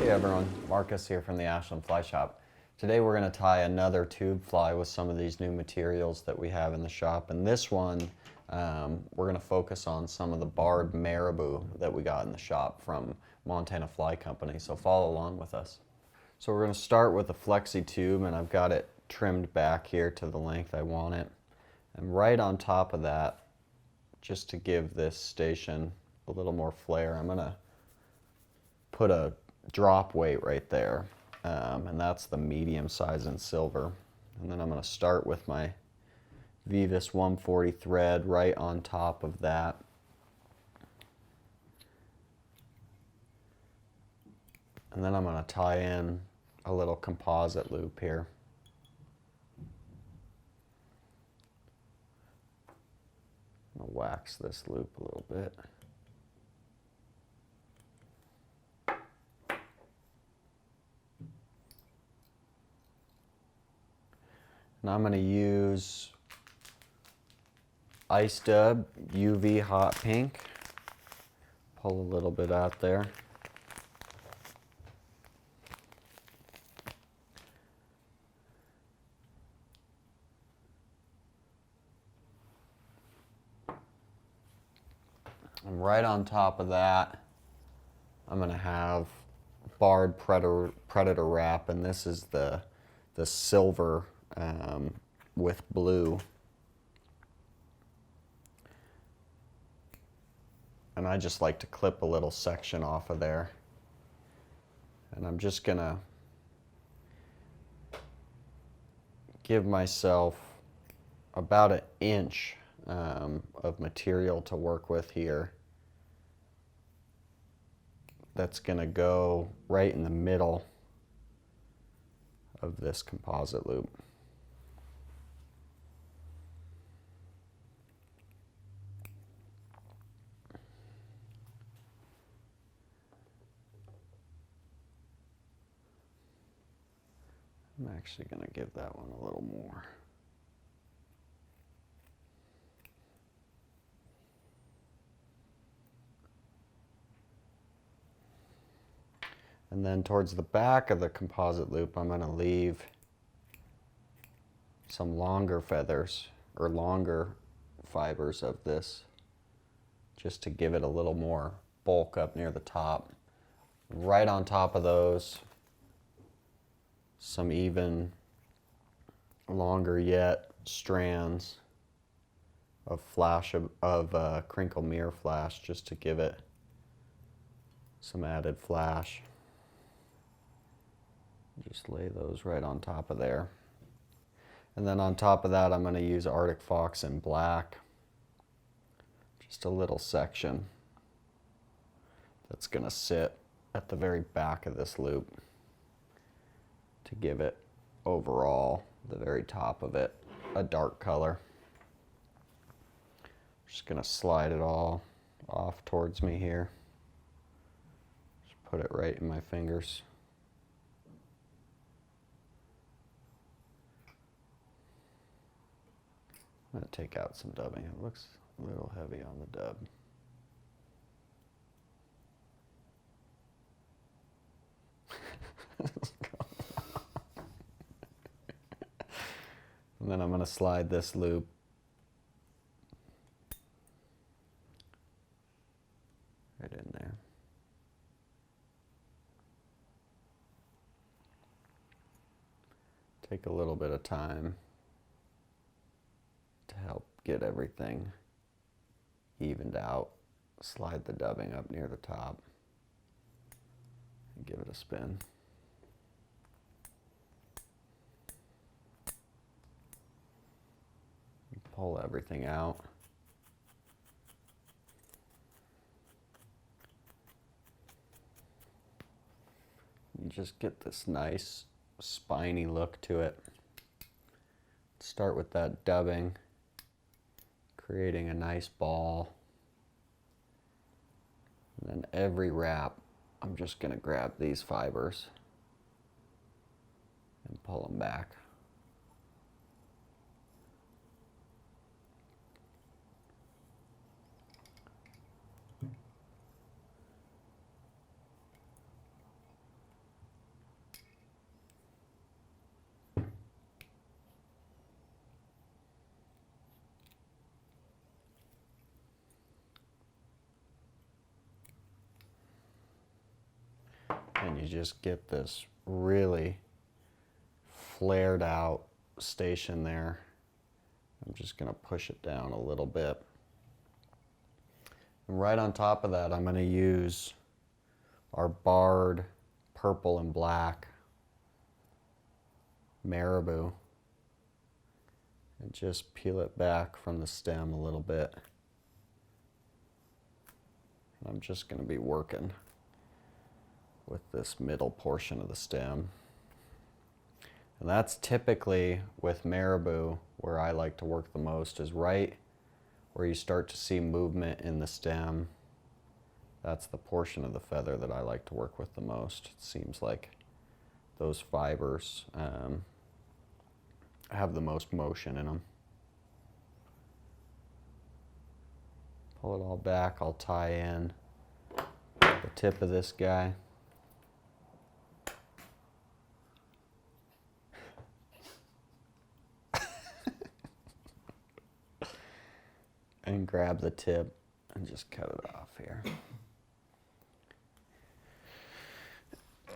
Hey everyone, Marcus here from the Ashland Fly Shop. Today we're going to tie another tube fly with some of these new materials that we have in the shop. And this one, we're going to focus on some of the barred marabou that we got in the shop from Montana Fly Company. So follow along with us. So we're going to start with a flexi tube, and I've got it trimmed back here to the length I want it. And right on top of that, just to give this station a little more flair, I'm going to put a drop weight right there, and that's the medium size in silver. And then I'm going to start with my Vivis 140 thread right on top of that. And then I'm going to tie in a little composite loop here. I'm going to wax this loop a little bit. And I'm going to use Ice Dub UV Hot Pink. Pull a little bit out there. And right on top of that, I'm going to have barred predator wrap, and this is the silver with blue. And I just like to clip a little section off of there. And I'm just going to give myself about an inch of material to work with here. That's going to go right in the middle of this composite loop. I'm actually going to give that one a little more. And then towards the back of the composite loop, I'm going to leave some longer feathers or longer fibers of this, just to give it a little more bulk up near the top. Right on top of those, some even longer yet strands of flash of crinkle mirror flash, just to give it some added flash. Just lay those right on top of there. And then on top of that, I'm going to use Arctic Fox in black. Just a little section that's going to sit at the very back of this loop to give it overall, the very top of it, a dark color. Just going to slide it all off towards me here. Just put it right in my fingers. I'm going to take out some dubbing. It looks a little heavy on the dub. And then I'm going to slide this loop right in there. Take a little bit of time to help get everything evened out. Slide the dubbing up near the top and give it a spin. Pull everything out. You just get this nice spiny look to it. Start with that dubbing, creating a nice ball. And then every wrap, I'm just going to grab these fibers and pull them back. and you just get this really flared out station there. I'm just going to push it down a little bit. And right on top of that, I'm going to use our barred purple and black marabou and just peel it back from the stem a little bit. I'm just going to be working with this middle portion of the stem. And that's typically with marabou where I like to work the most, is right where you start to see movement in the stem. That's the portion of the feather that I like to work with the most. It seems like those fibers have the most motion in them. Pull it all back, I'll tie in the tip of this guy. And grab the tip and just cut it off here.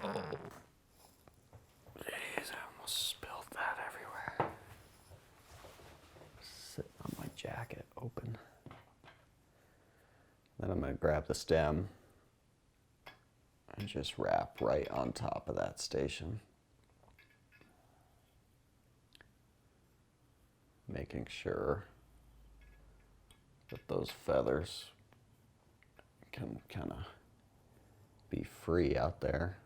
Jeez, I almost spilled that everywhere. Sitting on my jacket open. Then I'm going to grab the stem and just wrap right on top of that station. Making sure that those feathers can kind of be free out there.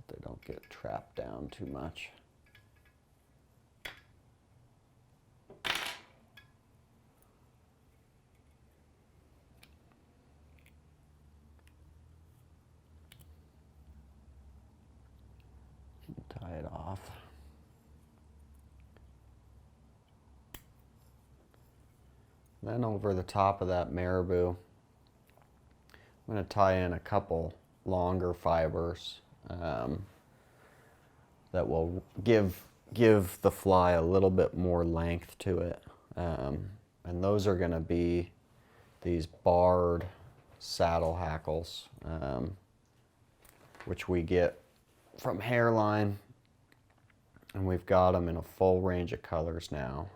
They don't get trapped down too much. Tie it off. Then over the top of that marabou, I'm going to tie in a couple longer fibers that will give the fly a little bit more length to it. And those are going to be these barred saddle hackles, which we get from Hairline, and we've got them in a full range of colors now.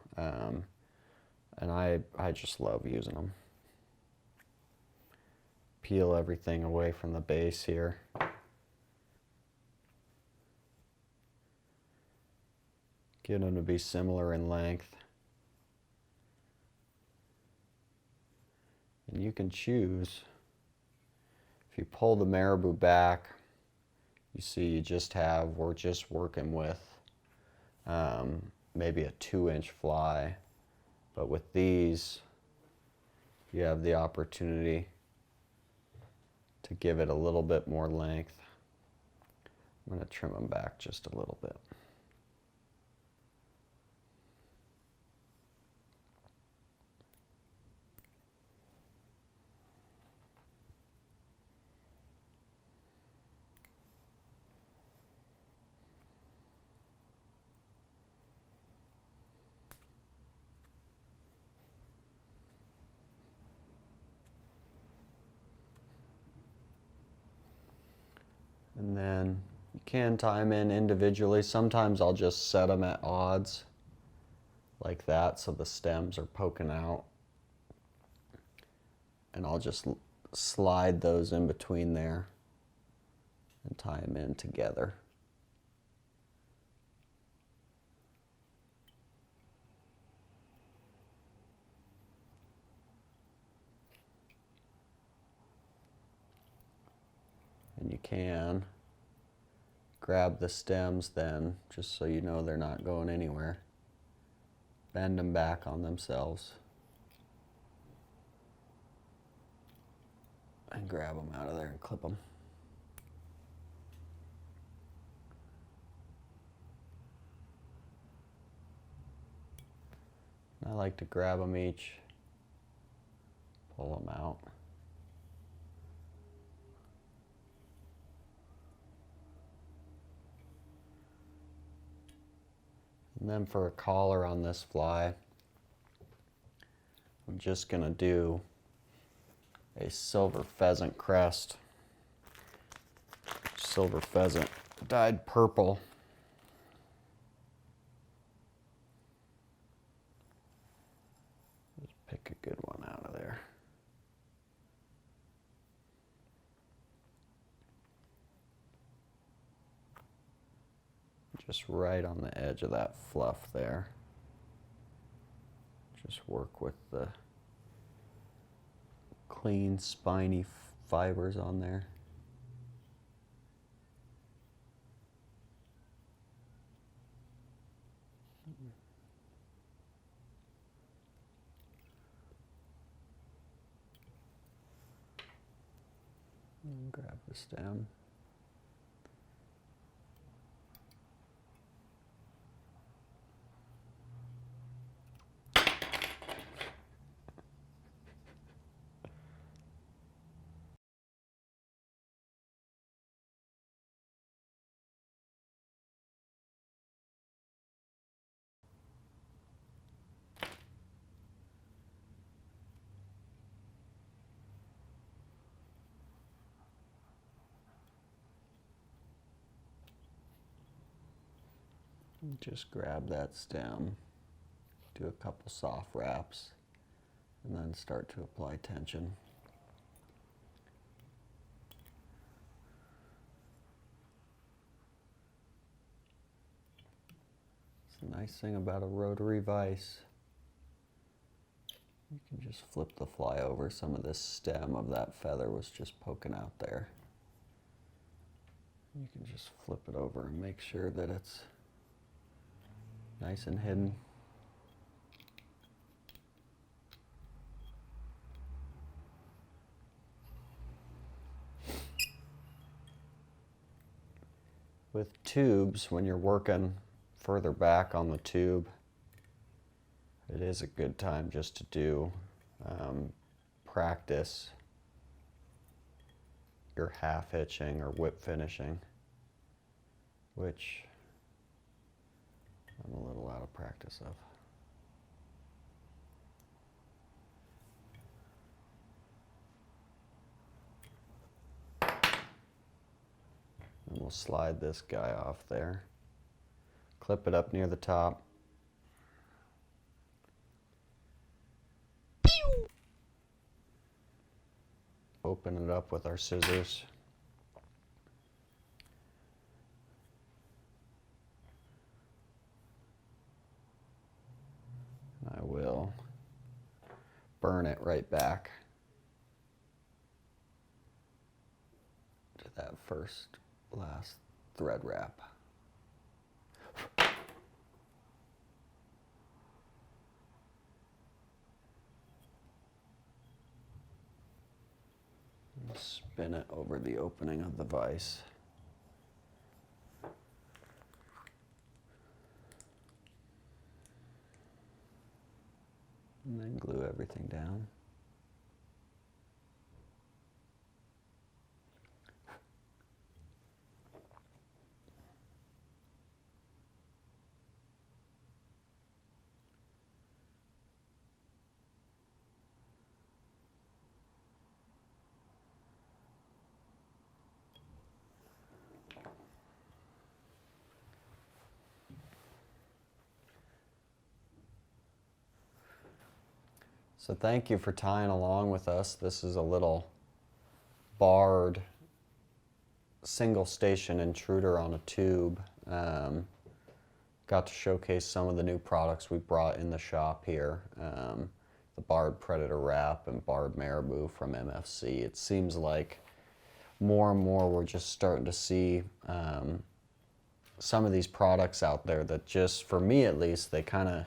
And I just love using them. Peel everything away from the base here. Get them to be similar in length. And you can choose, if you pull the marabou back, you see we're just working with maybe a 2-inch fly. But with these, you have the opportunity to give it a little bit more length. I'm going to trim them back just a little bit. And then you can tie them in individually. Sometimes I'll just set them at odds like that so the stems are poking out. And I'll just slide those in between there and tie them in together. And you can grab the stems then, just so you know they're not going anywhere. Bend them back on themselves. And grab them out of there and clip them. I like to grab them each, pull them out. And then for a collar on this fly, I'm just going to do a silver pheasant crest. Silver pheasant dyed purple. Just pick a good one out of there. Just right on the edge of that fluff there. Just work with the clean, spiny fibers on there. And grab the stem. Just grab that stem, do a couple soft wraps, and then start to apply tension. It's the nice thing about a rotary vise. You can just flip the fly over. Some of this stem of that feather was just poking out there. You can just flip it over and make sure that it's nice and hidden. With tubes, when you're working further back on the tube, it is a good time just to do practice your half hitching or whip finishing, which I'm a little out of practice of. And we'll slide this guy off there. Clip it up near the top. Open it up with our scissors. I will burn it right back to that last thread wrap. Spin it over the opening of the vise. And then glue everything down. So thank you for tying along with us. This is a little barred single station intruder on a tube. Got to showcase some of the new products we brought in the shop here. The barred predator wrap and barred marabou from MFC. It seems like more and more we're just starting to see some of these products out there that just, for me at least, they kind of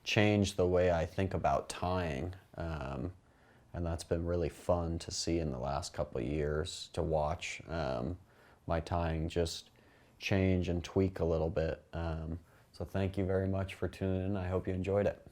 change the way I think about tying, and that's been really fun to see in the last couple of years, to watch my tying just change and tweak a little bit. So thank you very much for tuning in. I hope you enjoyed it.